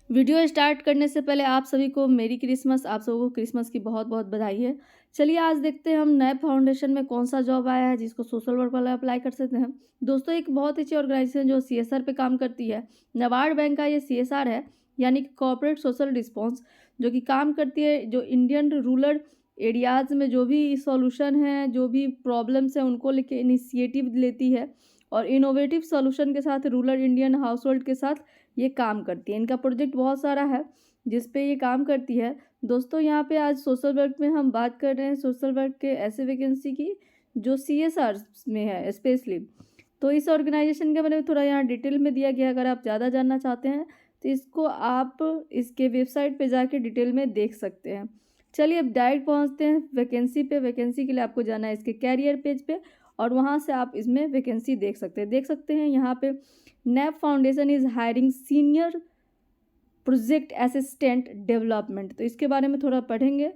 Video start करने से पहले आप सभी को मेरी क्रिसमस, आप सबको क्रिसमस की बहुत बहुत बधाई है। चलिए आज देखते हैं हम नए फाउंडेशन में कौन सा जॉब आया है जिसको सोशल वर्क वाला अप्लाई कर सकते हैं। दोस्तों, एक बहुत अच्छी ऑर्गेनाइजेशन जो सीएसआर पे काम करती है, नाबार्ड बैंक का ये सीएसआर है, यानी कि कॉर्पोरेट सोशल रिस्पॉन्स, जो कि काम करती है जो इंडियन रूरल एरियाज़ में जो भी सॉल्यूशन है, जो भी प्रॉब्लम्स हैं उनको लेके इनिशिएटिव लेती है और इनोवेटिव सॉल्यूशन के साथ रूरल इंडियन हाउस होल्ड के साथ ये काम करती है। इनका प्रोजेक्ट बहुत सारा है जिस पे ये काम करती है। दोस्तों, यहाँ पे आज सोशल वर्क में हम बात कर रहे हैं सोशल वर्क के ऐसे वैकेंसी की जो सीएसआर में है स्पेशली। तो इस ऑर्गेनाइजेशन के बारे में थोड़ा यहाँ डिटेल में दिया गया, अगर आप ज़्यादा जानना चाहते हैं तो इसको आप इसके वेबसाइट पे जाके डिटेल में देख सकते हैं। चलिए अब डायरेक्ट पहुँचते हैं वैकेंसी पे। वैकेंसी के लिए आपको जाना है इसके कैरियर पेज पे और वहाँ से आप इसमें वैकेंसी देख सकते हैं यहाँ पे NAB foundation is hiring senior project assistant development. तो इसके बारे में थोड़ा पढ़ेंगे।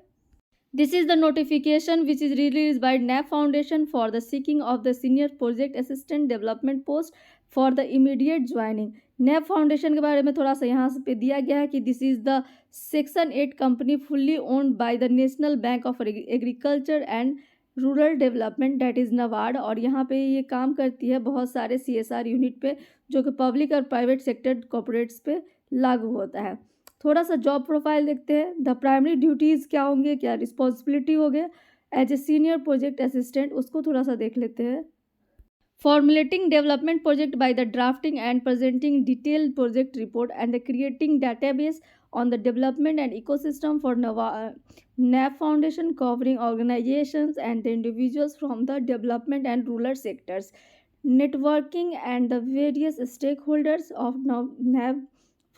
This is the notification which is release by NAB foundation for the seeking of the senior project assistant development post for the immediate joining. NAB foundation के बारे में थोड़ा सा यहाँ पे दिया गया है कि this is the section 8 company fully owned by the national bank of agriculture and rural development that is NABARD. और यहाँ पे ये काम करती है बहुत सारे सीएसआर यूनिट पे जो कि पब्लिक और प्राइवेट सेक्टर कॉर्पोरेट्स पे लागू होता है। थोड़ा सा जॉब प्रोफाइल देखते हैं। द प्राइमरी ड्यूटीज़ क्या होंगे, क्या रिस्पॉन्सिबिलिटी हो गया as a senior project assistant, उसको थोड़ा सा देख लेते हैं। Formulating development project by the drafting and presenting detailed project report and the creating database on the development and ecosystem for NAB Foundation covering organizations and the individuals from the development and rural sectors. Networking and the various stakeholders of NAB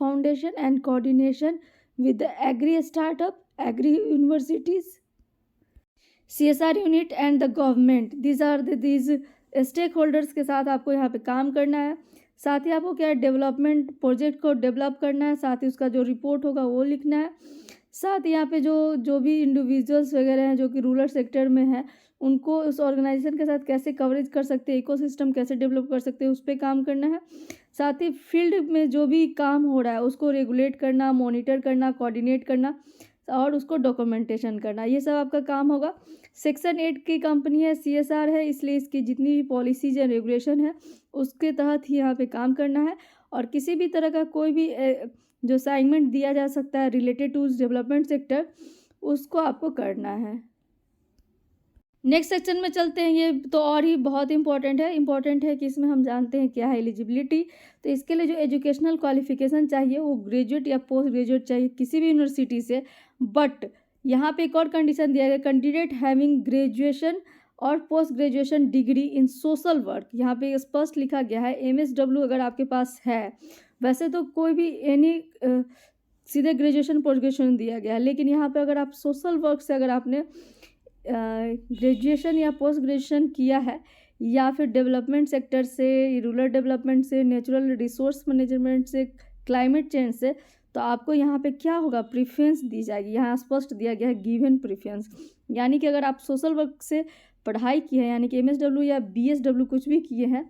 Foundation and coordination with the agri startup, agri universities, CSR unit and the government. These stakeholders के साथ आपको यहाँ पे काम करना है। साथ ही आपको क्या है, डेवलपमेंट प्रोजेक्ट को डेवलप करना है, साथ ही उसका जो रिपोर्ट होगा वो लिखना है। साथ ही यहाँ पे जो भी इंडिविजुअल्स वगैरह हैं जो कि रूरल सेक्टर में हैं उनको उस ऑर्गेनाइजेशन के साथ कैसे कवरेज कर सकते हैं, इकोसिस्टम कैसे डेवलप कर सकते हैं, उस पर काम करना है। साथ ही फील्ड में जो भी काम हो रहा है उसको रेगुलेट करना, मॉनिटर करना, कोऑर्डिनेट करना और उसको डॉक्यूमेंटेशन करना, ये सब आपका काम होगा। सेक्शन 8 की कंपनी है, सीएसआर है, इसलिए इसकी जितनी भी पॉलिसीज या रेगुलेशन है उसके तहत ही यहाँ पे काम करना है। और किसी भी तरह का कोई भी जो असाइनमेंट दिया जा सकता है रिलेटेड टू डेवलपमेंट सेक्टर, उसको आपको करना है। नेक्स्ट सेक्शन में चलते हैं। ये तो और ही बहुत इंपॉर्टेंट है कि इसमें हम जानते हैं क्या है एलिजिबिलिटी। तो इसके लिए जो एजुकेशनल क्वालिफिकेशन चाहिए वो ग्रेजुएट या पोस्ट ग्रेजुएट चाहिए किसी भी यूनिवर्सिटी से। बट यहाँ पे एक और कंडीशन दिया गया, कैंडिडेट हैविंग ग्रेजुएशन और post graduation degree in social work. यहाँ पे स्पष्ट लिखा गया है MSW अगर आपके पास है। वैसे तो कोई भी एनी सीधे ग्रेजुएशन पोस्ट ग्रेजुएशन दिया गया है, लेकिन यहाँ पे अगर आप सोशल वर्क से अगर आपने ग्रेजुएशन या पोस्ट ग्रेजुएशन किया है या फिर डेवलपमेंट सेक्टर से, रूरल डेवलपमेंट से, नेचुरल रिसोर्स मैनेजमेंट से, क्लाइमेट चेंज से, तो आपको यहाँ पे क्या होगा, प्रीफरेंस दी जाएगी। यहाँ स्पष्ट दिया गया है गिवन प्रीफरेंस, यानी कि अगर आप सोशल वर्क से पढ़ाई की है यानी कि MSW या BSW कुछ भी किए हैं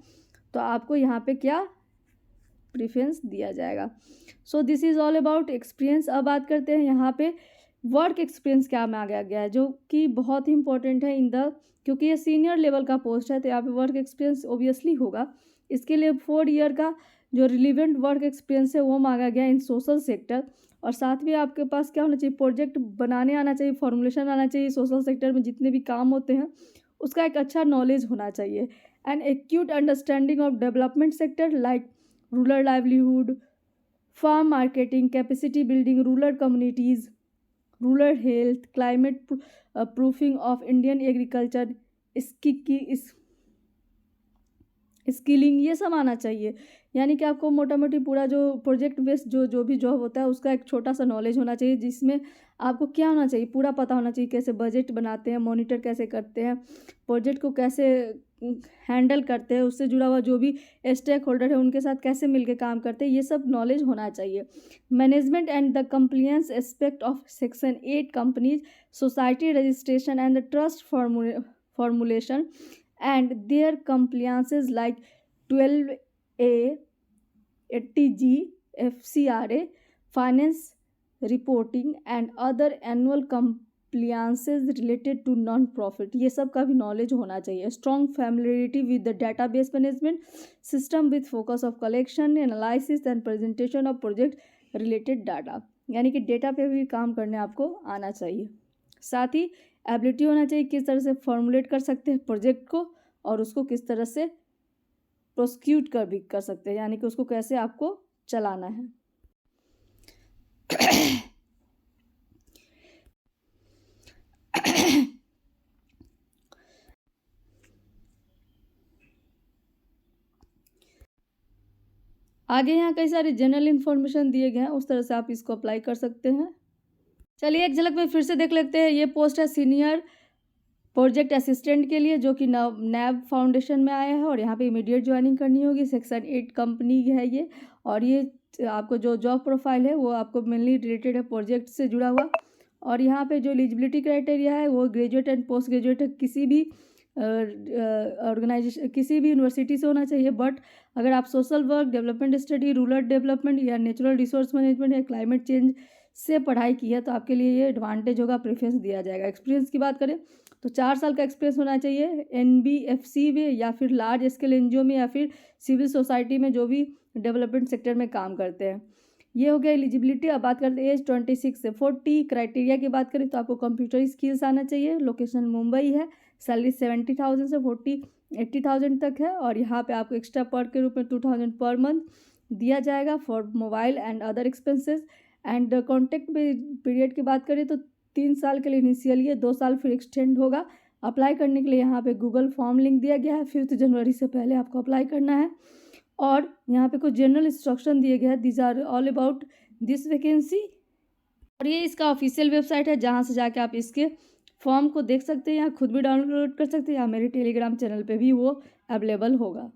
तो आपको यहाँ पे क्या प्रीफरेंस दिया जाएगा। So this is all about experience. अब बात करते हैं यहाँ पे वर्क एक्सपीरियंस क्या में आ गया है जो कि बहुत ही इंपॉर्टेंट है क्योंकि ये सीनियर लेवल का पोस्ट है तो यहाँ पे वर्क एक्सपीरियंस ओबियसली होगा। इसके लिए 4 ईयर का जो रिलीवेंट वर्क एक्सपीरियंस है वो मांगा गया इन सोशल सेक्टर। और साथ में आपके पास क्या होना चाहिए, प्रोजेक्ट बनाने आना चाहिए, फॉर्मुलेशन आना चाहिए, सोशल सेक्टर में जितने भी काम होते हैं उसका एक अच्छा नॉलेज होना चाहिए। And acute understanding of development sector like rural livelihood, farm marketing, capacity building, rural communities, rural health, climate proofing of Indian agriculture, skilling, ये सब आना चाहिए। यानी कि आपको मोटा मोटी पूरा जो प्रोजेक्ट बेस्ड जो भी जॉब होता है उसका एक छोटा सा नॉलेज होना चाहिए, जिसमें आपको क्या होना चाहिए, पूरा पता होना चाहिए कैसे बजट बनाते हैं, मॉनिटर कैसे करते हैं, प्रोजेक्ट को कैसे हैंडल करते हैं, उससे जुड़ा हुआ जो भी स्टेक होल्डर है उनके साथ कैसे मिलकर काम करते हैं, ये सब नॉलेज होना चाहिए। Management and the compliance aspect of section 8 companies, society registration and the trust formulation and their compliances like 12A, 80G, FCRA, finance reporting and other annual compliances related to non profit, ये सब का भी knowledge होना चाहिए। Strong familiarity with the database management system with focus of collection analysis and presentation of project related data, यानी कि data पे भी काम करने आपको आना चाहिए। साथ ही एबिलिटी होना चाहिए किस तरह से फॉर्मुलेट कर सकते हैं प्रोजेक्ट को और उसको किस तरह से प्रोसिक्यूट कर सकते हैं, यानी कि उसको कैसे आपको चलाना है। आगे यहाँ कई सारे जनरल इन्फॉर्मेशन दिए गए हैं, उस तरह से आप इसको अप्लाई कर सकते हैं। चलिए एक झलक में फिर से देख लेते हैं। ये पोस्ट है सीनियर प्रोजेक्ट असिस्टेंट के लिए, जो कि नैब फाउंडेशन में आया है और यहाँ पे इमीडिएट ज्वाइनिंग करनी होगी। सेक्शन 8 कंपनी है ये, और ये आपको जो जॉब प्रोफाइल है वो आपको मेनली रिलेटेड है प्रोजेक्ट से जुड़ा हुआ। और यहाँ पे जो एलिजिबिलिटी क्राइटेरिया है वो ग्रेजुएट एंड पोस्ट ग्रेजुएट किसी भी ऑर्गेनाइजेशन किसी भी यूनिवर्सिटी से होना चाहिए। बट अगर आप social work, development study, rural development या नेचुरल रिसोर्स मैनेजमेंट या क्लाइमेट चेंज से पढ़ाई की है तो आपके लिए ये एडवांटेज होगा, प्रेफरेंस दिया जाएगा। एक्सपीरियंस की बात करें तो 4 साल का एक्सपीरियंस होना चाहिए NBFC में या फिर लार्ज स्केल NGO में या फिर सिविल सोसाइटी में जो भी डेवलपमेंट सेक्टर में काम करते हैं। ये हो गया एलिजिबिलिटी। अब बात करते हैं एज 26 से 40। क्राइटेरिया की बात करें तो आपको कंप्यूटर स्किल्स आना चाहिए। लोकेशन मुंबई है। सैलरी 70,000 से 80,000 तक है और यहाँ पे आपको एक्स्ट्रा पर के रूप में 2,000 पर मंथ दिया जाएगा for mobile and other expenses. And contact period की बात करें तो 3 साल के लिए इनिशियली है, 2 साल फिर एक्सटेंड होगा। अप्लाई करने के लिए यहाँ पे गूगल फॉर्म लिंक दिया गया है। 5 जनवरी से पहले आपको अप्लाई करना है। और यहाँ पे कुछ जनरल इंस्ट्रक्शन दिए गए हैं, this are all about this vacancy. और ये इसका ऑफिशियल वेबसाइट है जहाँ से जाके आप इसके फॉर्म को देख सकते हैं या खुद भी डाउनलोड कर सकते हैं, या मेरे टेलीग्राम चैनल पे भी वो अवेलेबल होगा।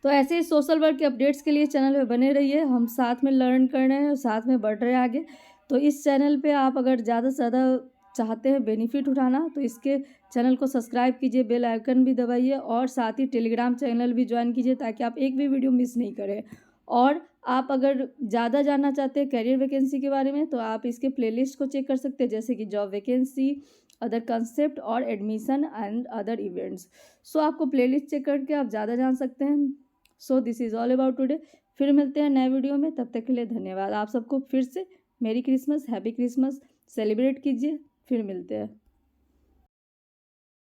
तो ऐसे ही सोशल वर्क के अपडेट्स के लिए चैनल पे बने रहिए। हम साथ में लर्न कर रहे हैं और साथ में बढ़ रहे हैं आगे। तो इस चैनल पे आप अगर ज़्यादा से ज़्यादा चाहते हैं बेनिफिट उठाना तो इसके चैनल को सब्सक्राइब कीजिए, बेल आइकन भी दबाइए और साथ ही टेलीग्राम चैनल भी ज्वाइन कीजिए ताकि आप एक भी वीडियो मिस नहीं करें। और आप अगर ज़्यादा जानना चाहते हैं कैरियर वैकेंसी के बारे में तो आप इसके प्लेलिस्ट को चेक कर सकते हैं, जैसे कि जॉब वैकेंसी, अदर कंसेप्ट और एडमिशन एंड अदर इवेंट्स। सो आपको प्लेलिस्ट चेक करके आप ज़्यादा जान सकते हैं। So this is all about today. फिर मिलते हैं नए वीडियो में, तब तक के लिए धन्यवाद। आप सबको फिर से मेरी क्रिसमस, हैप्पी क्रिसमस सेलिब्रेट कीजिए। फिर मिलते हैं।